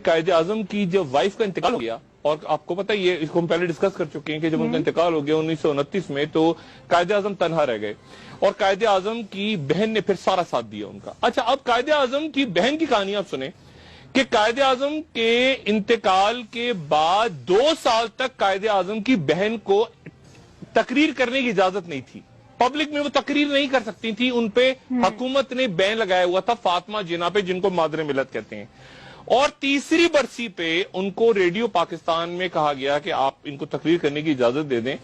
قائد اعظم کی جب وائف کا انتقال ہو گیا، اور آپ کو پتہ ہے یہ اس کو ہم پہلے ڈسکس کر چکے ہیں کہ جب ان کا انتقال ہو گیا 1929 میں، تو قائد اعظم تنہا رہ گئے اور قائد اعظم کی بہن نے پھر سارا ساتھ دیا ان کا۔ اچھا، اب قائد اعظم کی بہن کی کہانی آپ سنیں کہ قائد اعظم کے انتقال کے بعد 2 سال تک قائد اعظم کی بہن کو تقریر کرنے کی اجازت نہیں تھی، پبلک میں وہ تقریر نہیں کر سکتی تھی، ان پہ حکومت نے بین لگایا ہوا تھا فاطمہ جناح پہ، جن کو مادر ملت کہتے ہیں۔ اور تیسری برسی پہ ان کو ریڈیو پاکستان میں کہا گیا کہ آپ ان کو تقریر کرنے کی اجازت دے دیں،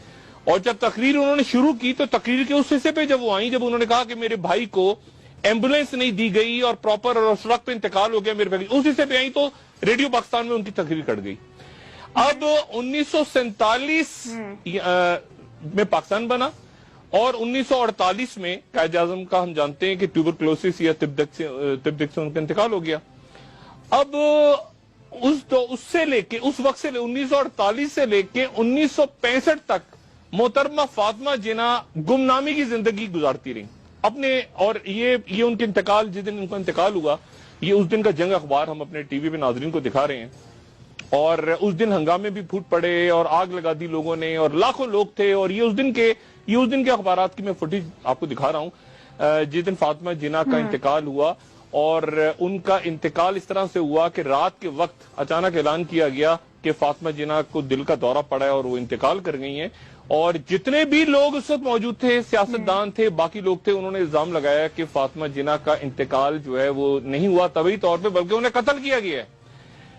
اور جب تقریر انہوں نے شروع کی تو تقریر کے اس حصے پہ جب وہ آئیں، جب انہوں نے کہا کہ میرے بھائی کو ایمبولینس نہیں دی گئی اور پراپر اور اس وقت پہ انتقال ہو گیا میرے بھائی، اس حصے پہ آئیں تو ریڈیو پاکستان میں ان کی تقریر کٹ گئی۔ اب 1947 میں پاکستان بنا اور 1948 میں قائد اعظم کا ہم جانتے ہیں کہ ٹیوبرکلوسس یا تبدک سے ان کا انتقال ہو گیا۔ اب اس سے لے کے اس وقت سے 1948 سے لے کے 1965 تک محترمہ فاطمہ جناح گمنامی کی زندگی گزارتی رہی اپنے، اور یہ ان کے انتقال، جس دن ان کا انتقال ہوا، یہ اس دن کا جنگ اخبار ہم اپنے ٹی وی پہ ناظرین کو دکھا رہے ہیں، اور اس دن ہنگامے بھی پھوٹ پڑے اور آگ لگا دی لوگوں نے اور لاکھوں لوگ تھے، اور یہ اس دن کے اخبارات کی میں فوٹیج آپ کو دکھا رہا ہوں جس دن فاطمہ جناح کا انتقال ہوا۔ اور ان کا انتقال اس طرح سے ہوا کہ رات کے وقت اچانک اعلان کیا گیا کہ فاطمہ جناح کو دل کا دورہ پڑا ہے اور وہ انتقال کر گئی ہیں، اور جتنے بھی لوگ اس وقت موجود تھے، سیاستدان تھے، باقی لوگ تھے، انہوں نے الزام لگایا کہ فاطمہ جناح کا انتقال جو ہے وہ نہیں ہوا طبعی طور پہ، بلکہ انہیں قتل کیا گیا ہے۔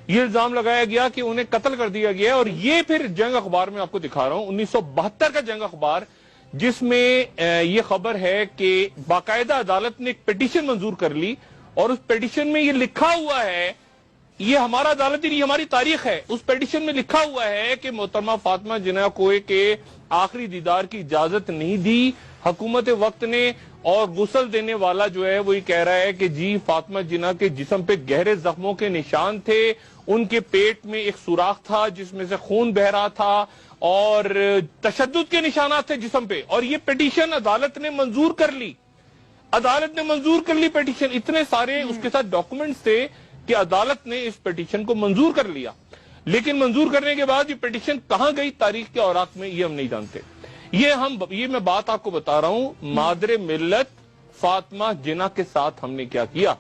یہ الزام لگایا گیا کہ انہیں قتل کر دیا گیا ہے، اور یہ پھر جنگ اخبار میں آپ کو دکھا رہا ہوں 1972 کا جنگ اخبار، جس میں یہ خبر ہے کہ باقاعدہ عدالت نے ایک پیٹیشن منظور کر لی، اور اس پیٹیشن میں یہ لکھا ہوا ہے، یہ ہمارا عدالتی نہیں، ہماری تاریخ ہے، اس پیٹیشن میں لکھا ہوا ہے کہ محترمہ فاطمہ جناح کو کے آخری دیدار کی اجازت نہیں دی حکومت وقت نے، اور غسل دینے والا جو ہے وہ یہ کہہ رہا ہے کہ جی فاطمہ جناح کے جسم پہ گہرے زخموں کے نشان تھے، ان کے پیٹ میں ایک سوراخ تھا جس میں سے خون بہ رہا تھا، اور تشدد کے نشانات تھے جسم پہ، اور یہ پیٹیشن عدالت نے منظور کر لی، پیٹیشن، اتنے سارے اس کے ساتھ ڈاکومنٹس تھے کہ عدالت نے اس پیٹیشن کو منظور کر لیا، لیکن منظور کرنے کے بعد یہ پیٹیشن کہاں گئی تاریخ کے اوراق میں، یہ ہم نہیں جانتے۔ یہ میں بات آپ کو بتا رہا ہوں، مادر ملت فاطمہ جناح کے ساتھ ہم نے کیا کیا۔